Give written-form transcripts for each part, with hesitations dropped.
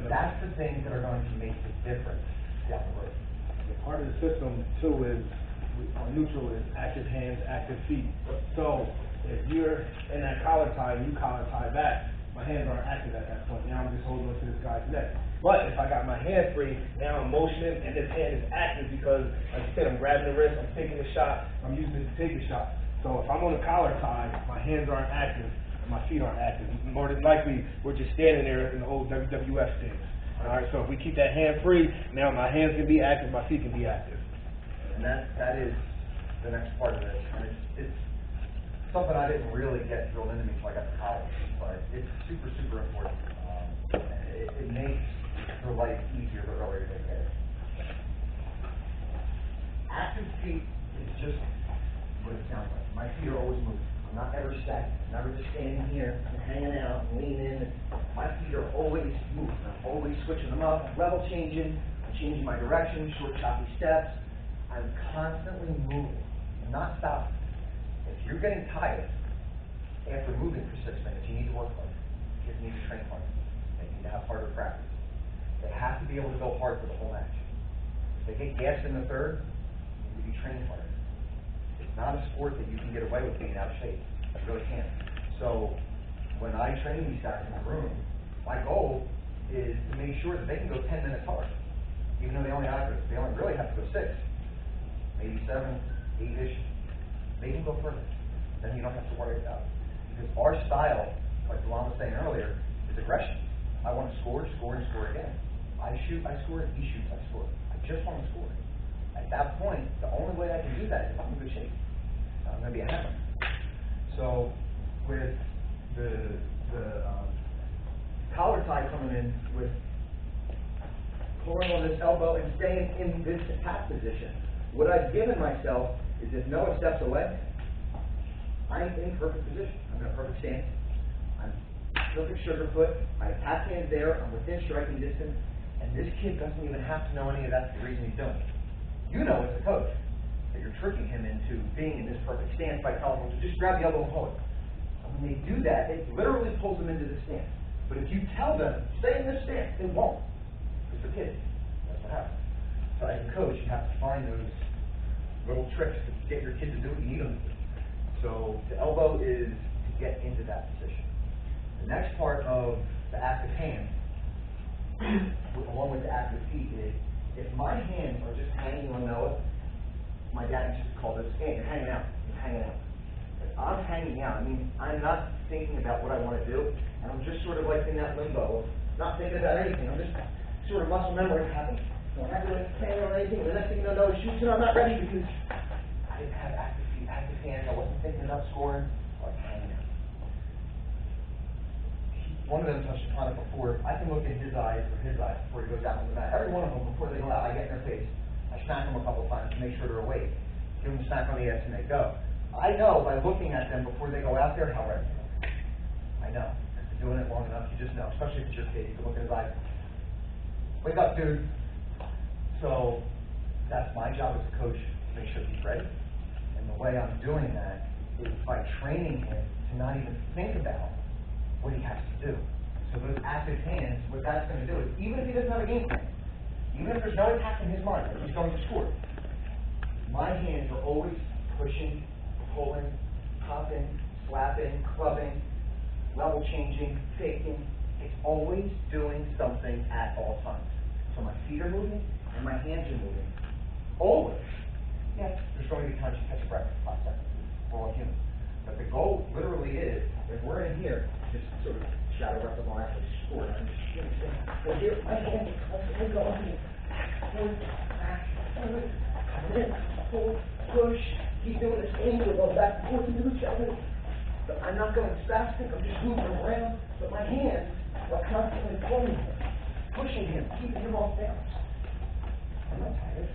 That's the things that are going to make the difference down the road. Part of the system too is, on neutral, is active hands, active feet. So if you're in that collar tie and you collar tie back, my hands aren't active at that point. Now I'm just holding on to this guy's neck. But if I got my hand free, now I'm motioning and this hand is active because, like you said, I'm grabbing the wrist, I'm taking the shot, I'm using it to take the shot. So if I'm on a collar tie, my hands aren't active and my feet aren't active. More than likely, we're just standing there in the old WWF stance. All right, so if we keep that hand free, now my hands can be active, my feet can be active. And that is the next part of this. And it's something I didn't really get drilled into me until I got to college, but it's super, super important. It makes your life easier the earlier they get it. Active feet is just what it sounds like. My feet are always moving. I'm not ever stagnant. I'm never just standing here and hanging out and leaning in. My feet are always moving. I'm always switching them up, level changing, changing my direction, short choppy steps. I'm constantly moving, not stopping. If you're getting tired after moving for 6 minutes, you need to work harder. Kids need to train harder. They need to have harder practice. They have to be able to go hard for the whole match. If they get gassed in the third, you need to be training harder. It's not a sport that you can get away with being out of shape. You really can't. So when I train these guys in the room, my goal is to make sure that they can go 10 minutes hard, even though they only really have to go 6, maybe 7, 8-ish. They can go further. Then you don't have to worry about it. Because our style, like Delon was saying earlier, is aggression. I want to score, score, and score again. I shoot, I score. He shoots, I score. I just want to score. At that point, the only way I can do that is if I'm in good shape. I'm going to be a hammer. So with the collar tie coming in with pulling on this elbow and staying in this attack position, what I've given myself is if Noah steps away, I'm in perfect position. I'm in a perfect stance. I'm perfect sugar foot. My attack hand's there. I'm within striking distance. And this kid doesn't even have to know any of that's the reason he's doing it. You know as a coach that you're tricking him into being in this perfect stance by telling him to just grab the elbow and hold it. And when they do that, it literally pulls them into the stance. But if you tell them, stay in this stance, they won't. Because they're kids. That's what happens. So as a coach, you have to find those little tricks to get your kid to do what you need them to do. So the elbow is to get into that position. The next part of the active hand, along with the active feet, is if my hands are just hanging on Noah, my dad used to call this, hey, you're hanging out, you're hanging out. If I'm hanging out, I mean, I'm not thinking about what I want to do, and I'm just sort of like in that limbo, not thinking about anything. I'm just sort of muscle memory happening. I'm not doing anything or anything. The next thing you know, Noah shoots, and I'm not ready because I didn't have active feet, active hands. I wasn't thinking about scoring. I was hanging out. One of them touched upon it before. I can look in his eyes before he goes out on the mat. Every one of them, before they go out, I get in their face. I smack them a couple times to make sure they're awake. Give them a smack on the ass and they go. I know by looking at them before they go out there how ready they are. I know. After doing it long enough, you just know. Especially if it's your kid. You can look in his eyes. Wake up, dude. So that's my job as a coach to make sure he's ready. And the way I'm doing that is by training him to not even think about what he has to do. So those active hands, what that's going to do is, even if he doesn't have a game plan, even if there's no attack in his mind, like he's going to score, my hands are always pushing, pulling, popping, slapping, clubbing, level changing, faking. It's always doing something at all times. So my feet are moving and my hands are moving. Always. Yes, there's going to be times you catch a breath for 5 seconds. We're all human. But the goal literally is, if we're in here, just sort of shadow rest of my actually score. And I'm just well, here, my hand, I'm going forward, back, forward, come in, pull, push, keep doing this thing, we're going back and forth into each other. So I'm not going spastic, I'm just moving around, but my hands are constantly pulling him, pushing him, keeping him off balance. I'm not tired.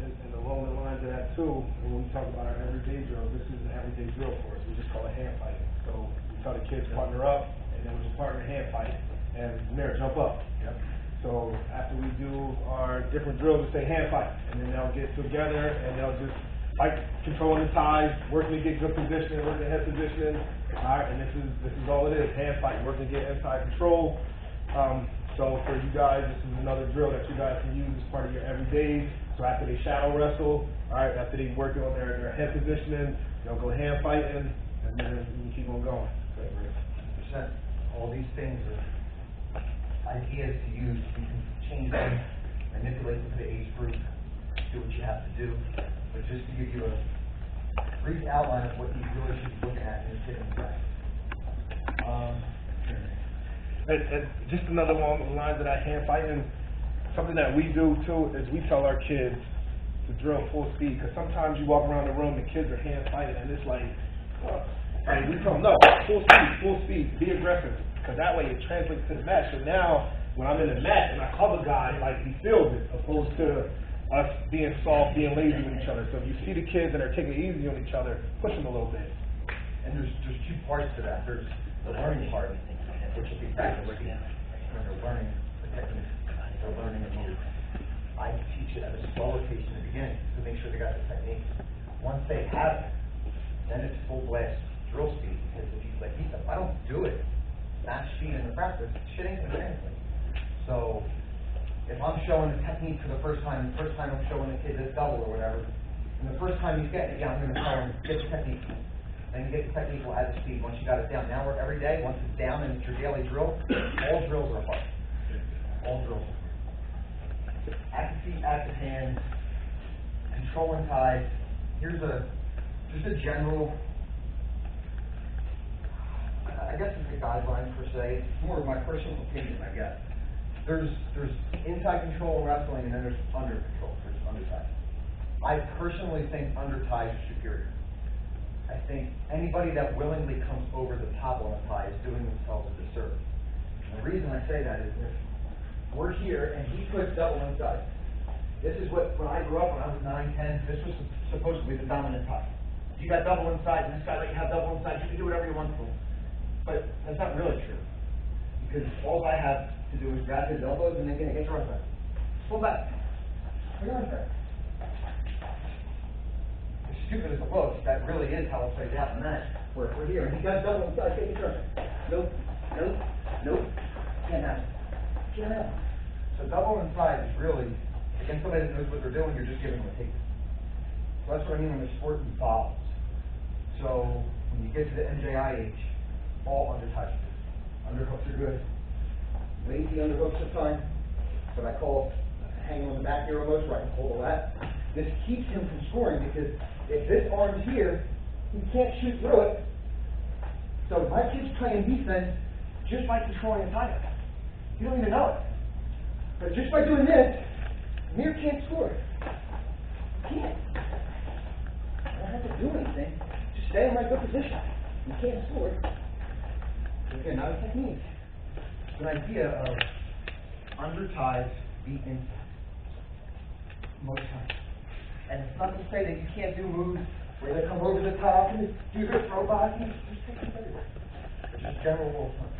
And along the lines of that too, when we talk about our everyday drill, this is an everyday drill for us. We just call it hand fighting. So we tell the kids partner up, and then we just partner hand fight, and mirror jump up. Yep. So after we do our different drills, we say hand fight, and then they'll get together and they'll just fight, controlling the ties, working to get good positioning, working head positioning. All right, and this is all it is: hand fight, working to get inside control. So for you guys, this is another drill that you guys can use as part of your everydays. So after they shadow wrestle, all right, after they working on their head positioning, they'll go hand fighting, and then you keep on going. 100%. All these things are ideas to use. You can change them, manipulate them to the age group, do what you have to do. But just to give you a brief outline of what you really should be looking at in your kid in practice. And just another one of the lines of that hand fighting, something that we do too is we tell our kids to drill full speed, because sometimes you walk around the room, the kids are hand fighting, and it's like, and we tell them, no, full speed, be aggressive, because that way it translates to the match. So now, when I'm in the match and I cover guys, like, he feels it, opposed to us being soft, being lazy with each other. So if you see the kids that are taking it easy on each other, push them a little bit. And there's two parts to that. There's the learning part, which will be practice when they're learning the technique, they're learning a move. I teach it at a slower pace in the beginning to make sure they got the technique. Once they have it, then it's full blast drill speed, because if you, like he said, if I don't do it, match speed in the practice, shit ain't gonna translate. So if I'm showing the technique for the first time I'm showing the kid this double or whatever, and the first time he's getting it, yeah, I'm gonna tell him, get the technique. Then you get the technique, we'll add the speed. Once you got it down, now we're every day, once it's down and it's your daily drill, all drills are hard. All drills are hard. Active feet, active hands, controlling ties. Here's just a general, I guess it's a guideline per se. It's more of my personal opinion, I guess. There's inside control in wrestling, and then there's under control, there's under ties. I personally think under ties are superior. I think anybody that willingly comes over the top on a tie is doing themselves a disservice. And the reason I say that is if we're here and he puts double inside. This is what, when I grew up, when I was 9, 10, this was supposed to be the dominant tie. If you got double inside and this guy let you have double inside, you can do whatever you want to him. But that's not really true. Because all I have to do is grab his elbows and then get your arms back. Pull back. Put your arms back. As stupid as it looks, that really is how it plays out in that. We're here, and he got double inside, get your arms. Nope. Can't happen. So double inside is really, against somebody that knows what they're doing, you're just giving them a take. So that's what I mean when the sport evolves. So when you get to the MJI age, all under ties are good. Underhooks are good. Lazy underhooks are fine. What I call hanging on the back here almost, where I can hold the lat. This keeps him from scoring, because if this arm's here, he can't shoot through it. So my kid's playing defense just by controlling his tie. You don't even know it. But just by doing this, Amir can't score. He can't. I don't have to do anything. Just stay in my good position. You can't score. So again, not a technique. It's an idea of under ties beat inside. Most times. And it's not to say that you can't do moves where they come over the top and do their throw body. Just technique everywhere. It's just general rule of thumb.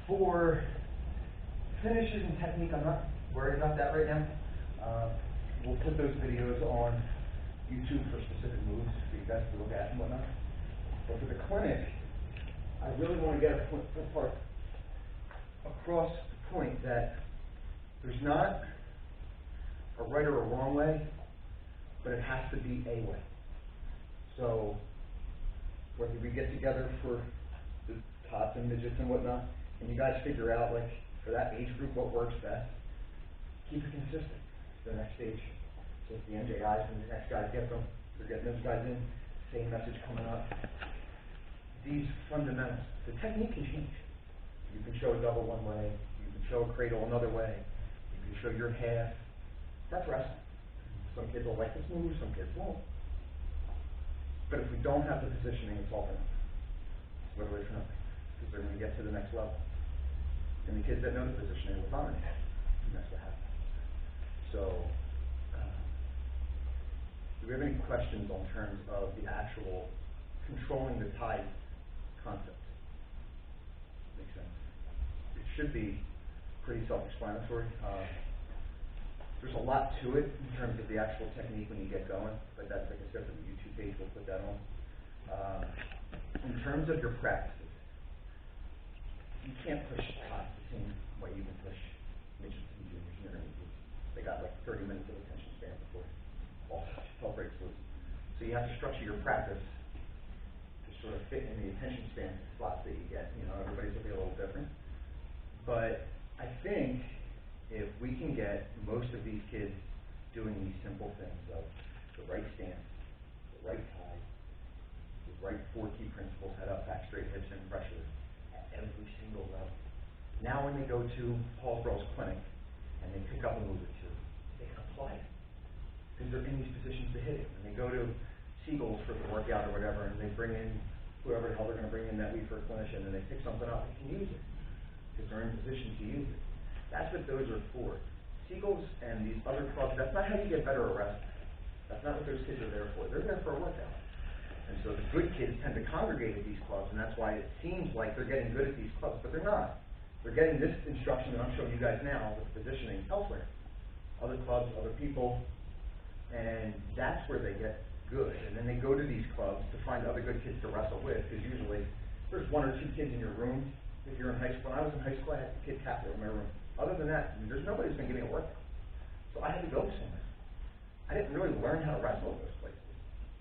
For finishes and technique, I'm not worried about that right now. We'll put those videos on YouTube for specific moves for you guys to look at and whatnot. But for the clinic, I really want to get a part across the point that there's not a right or a wrong way, but it has to be a way. So whether we get together for the tots and midgets and whatnot, and you guys figure out, like, for that age group what works best, keep it consistent to the next stage. So if the MJIs and the next guys get them, they're getting those guys in, same message coming up. These fundamentals, the technique can change. You can show a double one way, you can show a cradle another way, you can show your half. That's wrestling. Some kids will like this move, some kids won't. But if we don't have the positioning, it's all for nothing. It's literally for nothing. Because they're going to get to the next level. And the kids that know the positioning will dominate. And that's what happens. So, do we have any questions on terms of the actual controlling the tie concept? Makes sense. It should be pretty self-explanatory. There's a lot to it in terms of the actual technique when you get going, but that's, like I said, for the YouTube page, we'll put that on. In terms of your practices, you can't push tots the same way you you have to structure your practice to sort of fit in the attention span slots that you get. You know, everybody's gonna be a little different. But I think if we can get most of these kids doing these simple things of the right stance, the right tie, the right 4 key principles, head up, back straight, hips in, pressure, at every single level. Now when they go to Paul Bros Clinic and they pick up a move or two, they can apply it. Because they're in these positions to hit it. When they go to Siegel's for the workout or whatever, and they bring in whoever the hell they're going to bring in that week for a clinician, and they pick something up, they can use it. Because they're in position to use it. That's what those are for. Siegel's and these other clubs, that's not how you get better arrested. That's not what those kids are there for. They're there for a workout. And so the good kids tend to congregate at these clubs, and that's why it seems like they're getting good at these clubs, but they're not. They're getting this instruction that I'm showing you guys now with positioning elsewhere. Other clubs, other people, and that's where they get good. And then they go to these clubs to find other good kids to wrestle with, because usually there's 1 or 2 kids in your room. If you're in high school, when I was in high school, I had a kid captain in my room. Other than that, I mean, there's nobody who's going to give me a workout. So I had to go somewhere. I didn't really learn how to wrestle in those places.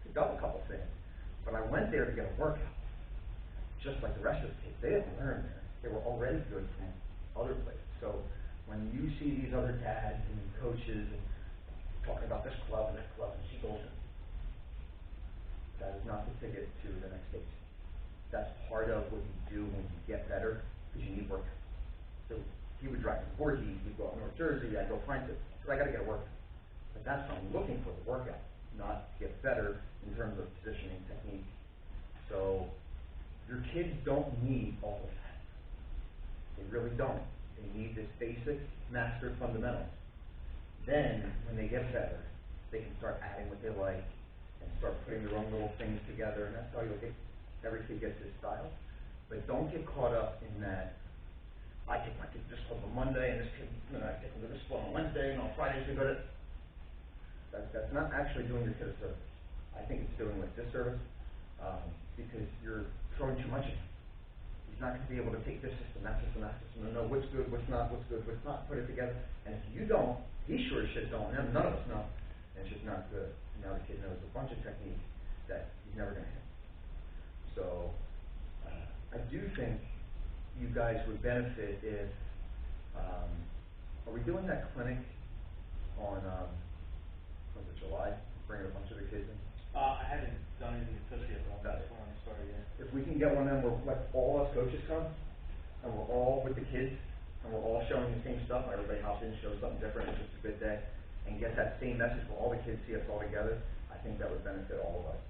Picked up a couple things. But I went there to get a workout. Just like the rest of the kids. They didn't learn there. They were already good from other places. So when you see these other dads and coaches and talking about this club and that club and she goes, that is not the ticket to the next stage. That's part of what you do when you get better, because you need work. So he would drive to Voorhees, we'd go up North Jersey, I'd go find it. So I got to get a workout. But that's what I'm looking for, the workout, not to get better in terms of positioning technique. So your kids don't need all of that. They really don't. They need this basic master fundamentals. Then, when they get better, they can start adding what they like and start putting their own little things together, and that's how you'll get, every kid gets his style. But don't get caught up in that, I take my kid to this club on Monday, and this kid, I take them to this club on Wednesday, and on Fridays we go to... That's not actually doing your kid a service. I think it's doing a disservice, because you're throwing too much in. He's not going to be able to take this system, that system, that system, and know what's good, what's not, what's good, what's not, put it together. And if you don't, he sure as shit don't, and none of us know, and it's just not good. Now the kid knows a bunch of techniques that he's never going to hit. So, I do think you guys would benefit if, are we doing that clinic on, was it July? Bringing a bunch of the kids in? I haven't done anything officially yet, but Got that's it. when I'm starting, yeah. If we can get one of them where like all us coaches come, and we're all with the kids, and we're all showing the same stuff, and everybody hops in, shows something different, it's just a good day, and get that same message where all the kids see us all together, I think that would benefit all of us,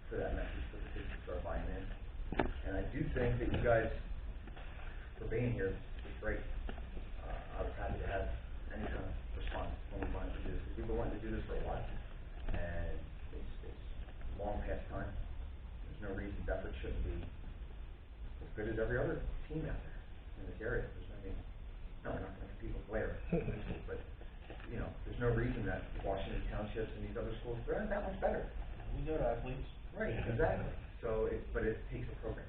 for that message, for the kids to start buying in. And I do think that you guys, for being here, is great. I was happy to have any kind of response when we wanted to do this, because we've been wanting to do this for a while, and it's long past time. There's no reason Bedford shouldn't be as good as every other team out there in this area. There's nothing, no, we're not going to compete with Blair, but, you know, there's no reason that Washington Townships and these other schools, they're not that much better. We know the athletes. Right, exactly. So, but it takes a program,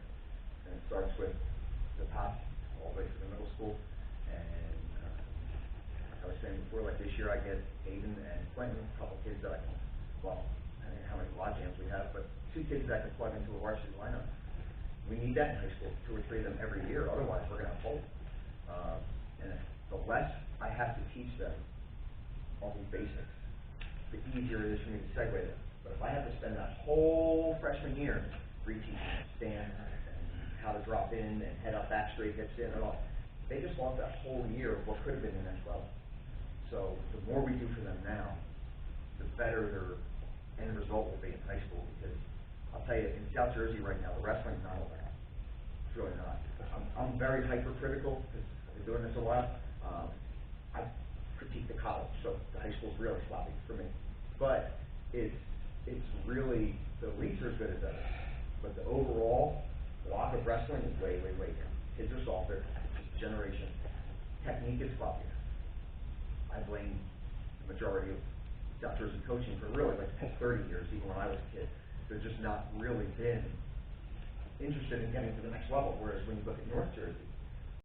and it starts with the top all the way to the middle school. And I was saying before, like this year, I get Aiden and Quentin, a couple kids that I can, well, I don't know how many log jams we have, but 2 kids that can plug into a varsity lineup. We need that in high school, 2 or 3 of them every year. Otherwise, we're going to have hope. And the less I have to teach them all these basics, the easier it is for me to segue them. But if I have to spend that whole freshman year reteaching stand and how to drop in and head up, back straight, hips in, and all, they just lost that whole year of what could have been the next level. So the more we do for them now, the better their end result will be in high school. Because I'll tell you, in South Jersey right now, the wrestling's not all that. It's really not. I'm very hypercritical because I've been doing this a while. I critique the college, so the high school's really sloppy for me. But it's really, the elites are as good as ever. But the overall block of wrestling is way, way, way down. Kids are softer. It's a generation. Technique is sloppier. I blame the majority of South Jersey coaching for really like the past 30 years, even when I was a kid. They're just not really been interested in getting to the next level. Whereas when you look at North Jersey,